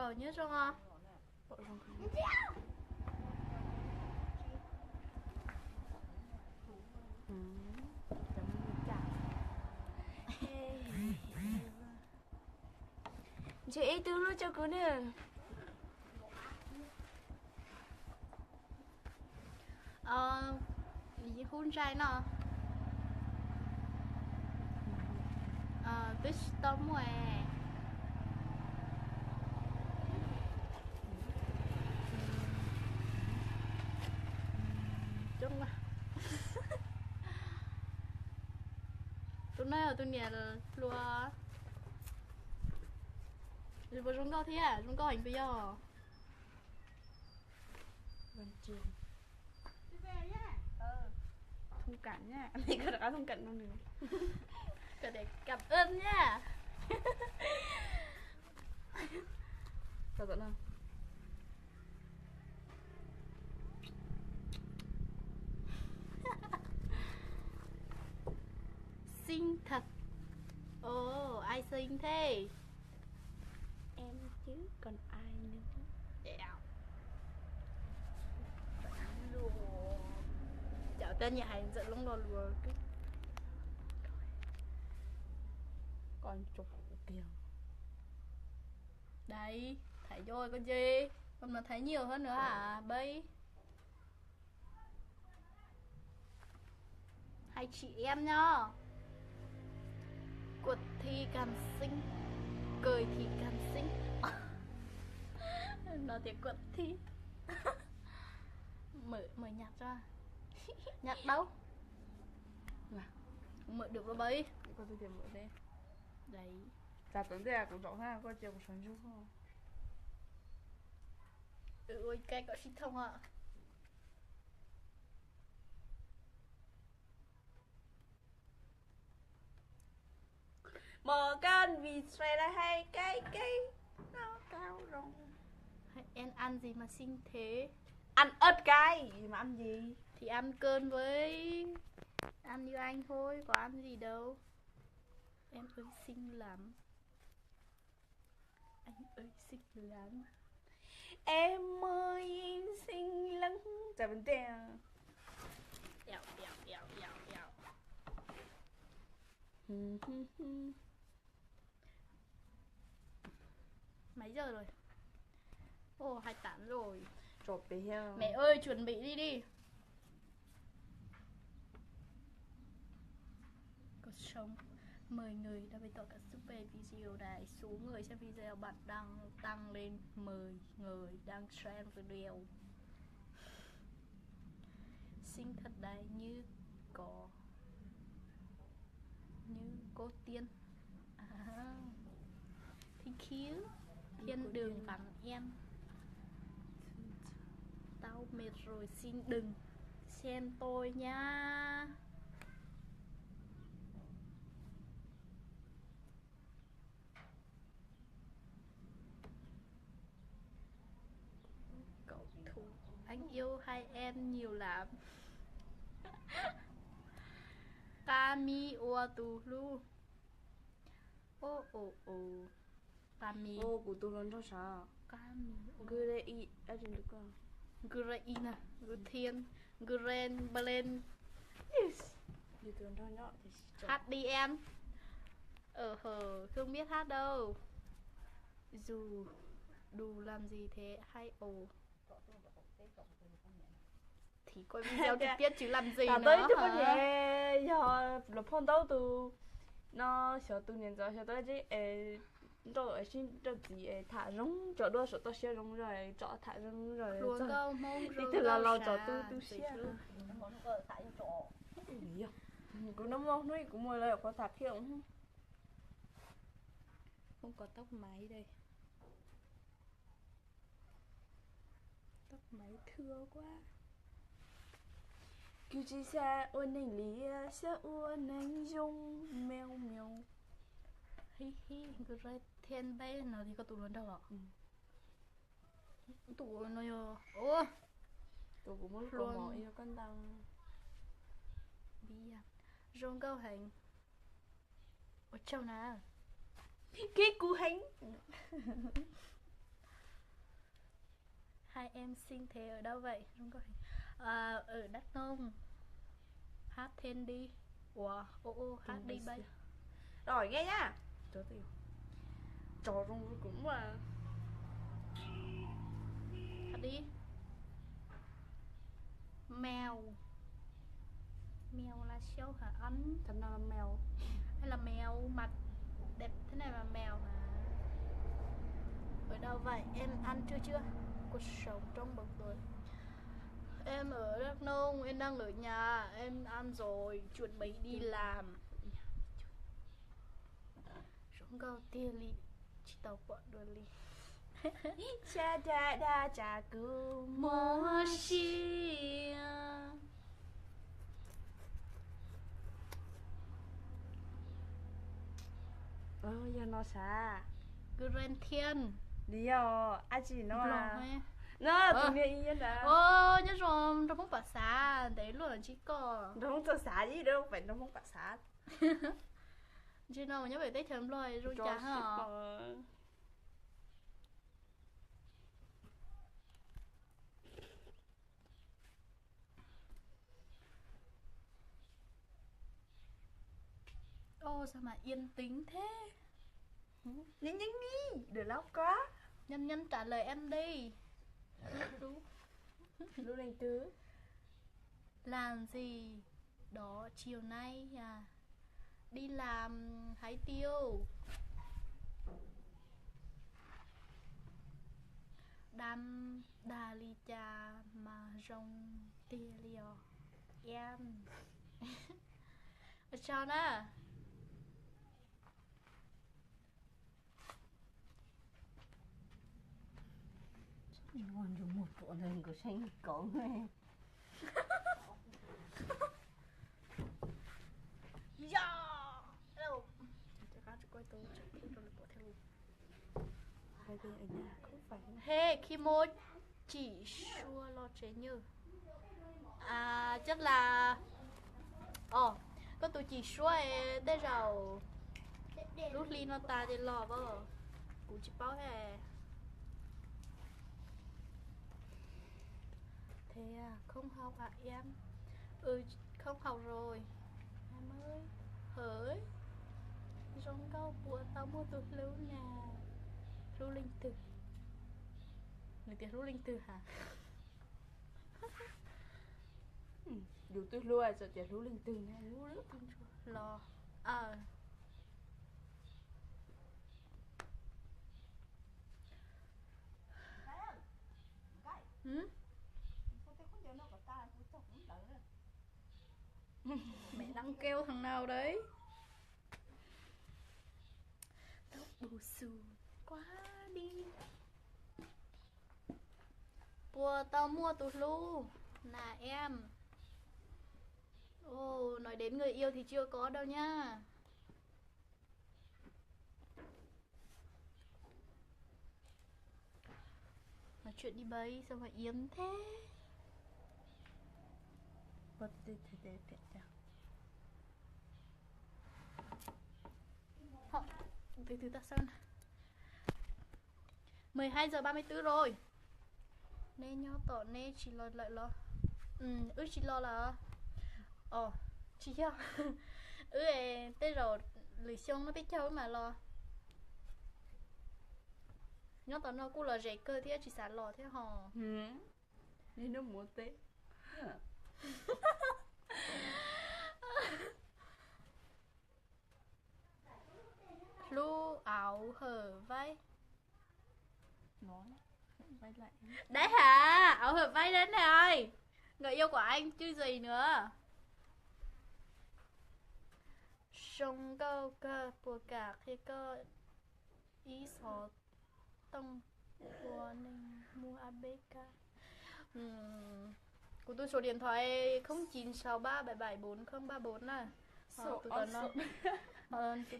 nhớ rồi à. Bộ rong không. Cảm ơn cả. Chị tư luôn cho cứ nè. Vì hôn trai nó Fish tôm mùa chung mà tôi nói ở tôi nhà lùa rồi vừa rong câu thế à, rong câu hành bây giờ Vâng chị thông cảm nha. Anh ấy có đã thông cảm đâu nữa. Cần để cảm ơn nha. Sao dẫn không? Xinh thật. Ồ, ai xinh thế? Em chứ còn ai nữa. Dẹo. Chào tên nhà hàng dẫn lông đò lùa cái Còn chụp kìa. đấy, thấy rồi con gì? Con mà thấy nhiều hơn nữa hả? Bây hai chị em nhá. Cuộc thi càng xinh, cười thì càng xinh. Nói tiếng cuộc thi. Mở nhạc ra. Nhạc đâu? Là Không mở được rồi bấy. con tôi tìm mở đây. Đấy. Giả tưởng thế là cũng rõ ha, có chiều của sáng chút không? Ôi, cái có xinh thông ạ. Mở can vì xoay lại hay cái nó cao rồi. Em ăn gì mà xinh thế? Ăn ớt cay mà ăn gì? Thì ăn cơm với ăn như anh thôi, có ăn gì đâu. Em ơi xinh lắm. Anh ơi xinh lắm. Em ơi xinh lắm. Chả vấn đề. Dẹo. Mấy giờ rồi? Ồ, 28 rồi. Chột bé heo. Mẹ ơi, chuẩn bị đi đi. Có sống 10 người đã bày tỏ cảm xúc về video này. Số người xem video bạn đang tăng lên 10 người đang share video. Xinh thật đấy, như cô Tiên. Thank you. Thiên đường vắng em. Tao mệt rồi, xin đừng xem tôi nha. Cậu thủ, anh yêu hai em nhiều lắm. Kami tu lu. Kami. Của tôi lớn cho sao? Kami. Grey ở trên được không? Greina, Gutien, Guren, Belen. Như tôi lớn nhỏ thì Hát đi em. Không biết hát đâu. Dù đủ làm gì thế hay thì coi video trực tiếp chứ làm gì nữa tới chứ con nhẹ giờ lập phong đâu từ nó sợ từ年giờ sợ tới chứ rồi xin cho gì thả rong cho đua sợ tôi xe rong rồi cho thả rong rồi luôn câu mong đi rồi từ là lo cho tôi xe gì cũng nó mong nói cũng mua lại có thả thiệu không có tóc máy đây. Tóc máy thưa quá. cứ chỉ xa ôn anh lý xa ôn anh dung mèo mèo Hi cứ ra thiên bay nó thì có tụ luôn đâu ạ. Tụ nó yo. Ô tôi cũng muốn có mỏ yêu con tăng bây rong câu hành ở châu nào cái cú hành Hai em sinh thế ở đâu vậy? Không có ở Đắk Nông. Hát thêm đi. Ủa, hát đi bây. Rồi nghe nhá. Trò tiêu. Trò rung cũng là. Hát đi. Mèo. Mèo là siêu hả anh? Thật nào là mèo. Hay là mèo mặt đẹp thế này mà mèo hả? Ở đâu vậy? Em ăn chưa? Cuộc sống trong bóng tối. Em ở Đắk Nông, em đang ở nhà. Em ăn rồi, chuẩn bị đi làm. Sống cao tia lì. Chỉ tàu quả đuôi lì. Cha cha đa cha cứ Mùa xia. giờ nó xa. Grand Thiên. Đi rồi, chị nó à. Nó tụi mình yên đã. Nhớ rồi, nó không phải xa. Đấy luôn là chỉ có. Nó không cho xá gì đâu, phải nó không phải xá. Chứ nào mà nhớ về Tết thèm loài rồi chả hả? Sao mà yên tĩnh thế? Nhanh đi, đừng lóc quá. Nhân trả lời em đi. Lưu Đình Tứ. Làm gì đó chiều nay à? Đi làm hái tiêu. Đam đà li cha mà rong tia liò em. Chào nè. Còn dùng một bộ lần của xanh cậu này. Hello. Chắc chắn quay tôi chắc khi rồi bỏ theo. Hai bên ở nhà không phải. Hey, Kimo chỉ xua lo chế như. Chắc là có tụi chỉ xua đây rồi. Lúc ly nó ta thì lò vợ. Cũng chỉ báo hè. Thế à, không học à em? Không học rồi. Em ơi, hỡi. Rong câu của tao mua từ lưu nè. Lưu linh từ. Người tiếng lưu linh từ hả? Dù tôi lưu rồi chỉ Lưu Linh Từ này. Lưu Linh Từ Lo. Mẹ đang kêu thằng nào đấy? Tóc bù xù quá đi. Bùa tao mua tụt lu nà em. Nói đến người yêu thì chưa có đâu nhá. Nói chuyện đi bấy sao mà yếm thế? Bật đi thì để chả. Từ ta xem. 12:34 rồi. Nê nhau tỏ nê chỉ lo lại lo. Chỉ lo là chị chưa? Tới rồi lì xong nó biết chơi mà lo. Nhớ tao nó cũng là rẻ cơ thế chỉ xả lò thế hò. Nên nó muốn tết. Lu áo hở vai. Nói vai lại. Đấy hả? Áo hở vai đến này. Người yêu của anh chứ gì nữa. Sông câu cơ bùa cả khi cơ ý sọ tông của nên mua ABK. Của tôi số điện thoại 0963774034 nè. Tụi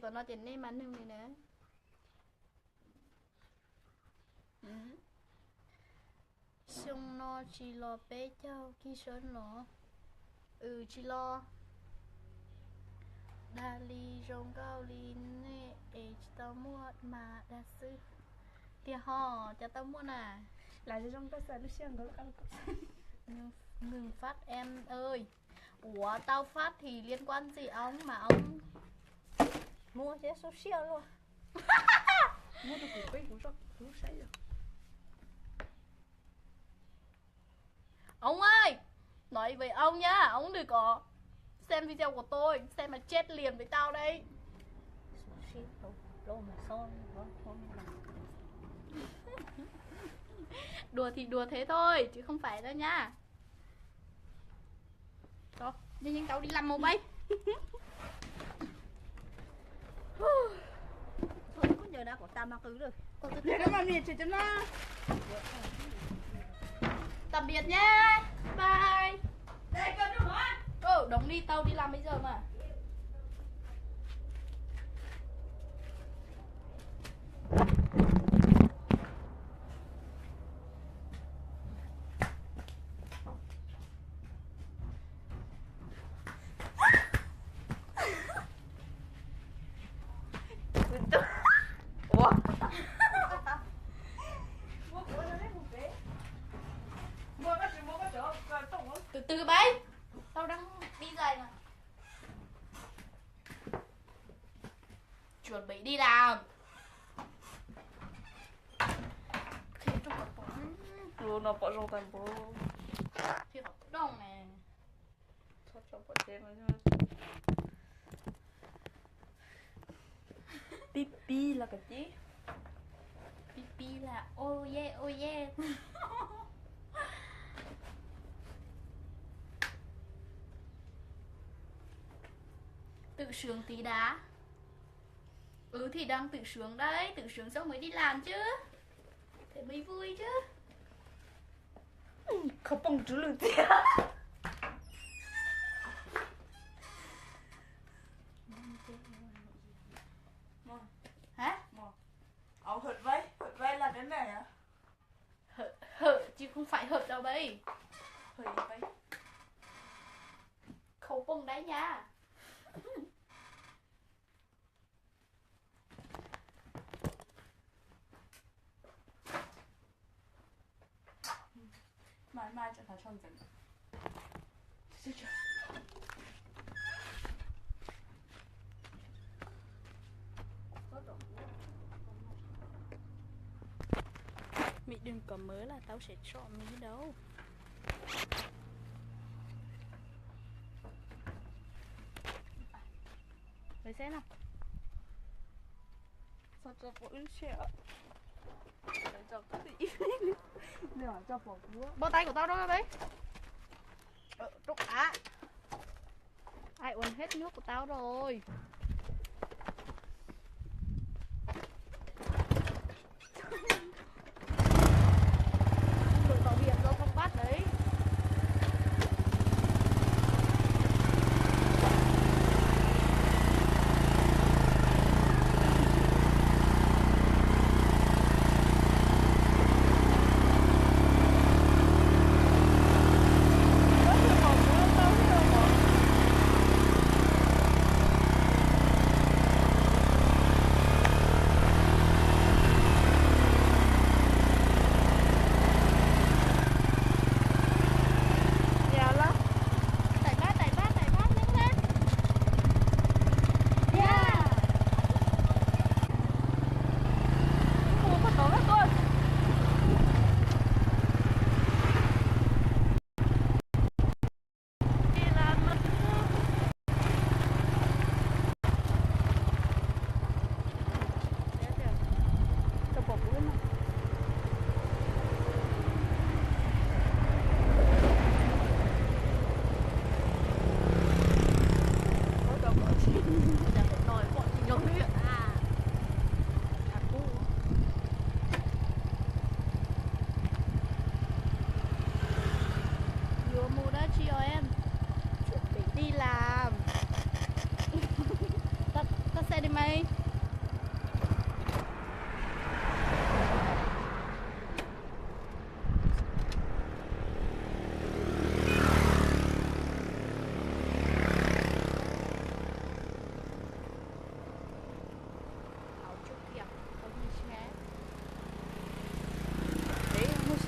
tao nó tiền nên mắn hương này nè. Xong nó chỉ lo bé cháu khi sớm nó. Chỉ lo đà lì rong cao lì nè. Tao mua mà đà sư. Thì hò cho tao mua nè. Là trong cái xe nó xiên có cái Ngừng phát em ơi. Ủa tao phát thì liên quan gì ông mà ông mua chế social luôn. mua được củ cây của sao củ say rồi. Ông ơi, nói với ông nhá, ông đừng có xem video của tôi, xem mà chết liền với tao đây. Sushi đâu mà son không làm. Đùa thì đùa thế thôi, chứ không phải đâu nha. Rồi, nhanh tao đi làm màu bay. Thôi có giờ đã có tao mà cứ rồi. Để nó mà miệt cho nó. Tạm biệt nha. Bye. Đây con được hả? Đóng đi, tao đi làm bây giờ mà. Ủa? Từ từ bay. Tao đang đi giày mà. Chuẩn bị đi làm. Thì trong một bóng. Luôn nó bỏ trong tay bố. Thì học đông nè. Thôi cho bỏ trên nó. Pipi là cái gì? Pipi là oh yeah oh yeah. Tự sướng tí đã. Thì đang tự sướng đấy, tự sướng xong mới đi làm chứ. Thế mới vui chứ. Không bằng chú lửa gì. Hả? Ông hụt vây là đến này hả? Hở chứ không phải hợp đâu bây. Hụt vây. Khẩu bông đấy nha. Mai cho thằng trong dần. Chưa chưa. Mị đừng có mớ là tao sẽ chọn Mị đâu. Lấy xem nào. Sao cho bỏ ít xe ạ? Để cho cái gì? Nè cho bỏ cua. Bao tay của tao đâu ra đấy? Trúc á. Ai uống hết nước của tao rồi. Đội bảo hiểm giao thông bắt đấy.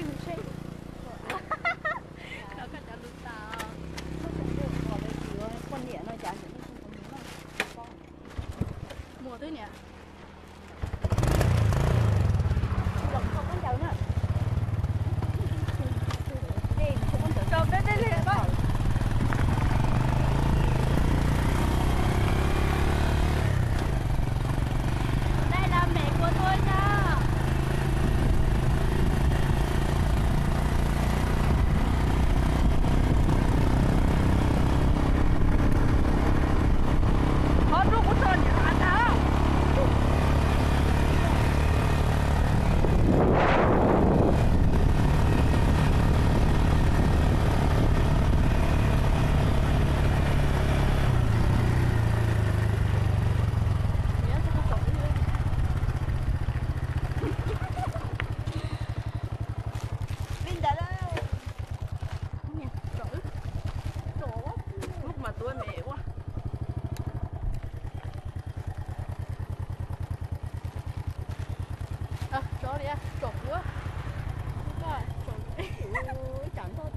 mình sinh nó cả chả được tao con nhẹ nó chả những mùa thứ nè không có cháu nữa đây không có cháu đây đây đây coi đây là mẹ của tôi nha họ đâu có tròn gì ăn đâu Vinh đã đây lúc mà tôi mẹ quá à, cho đi à, trộn nữa rồi, trộn Ôi, chẳng thôi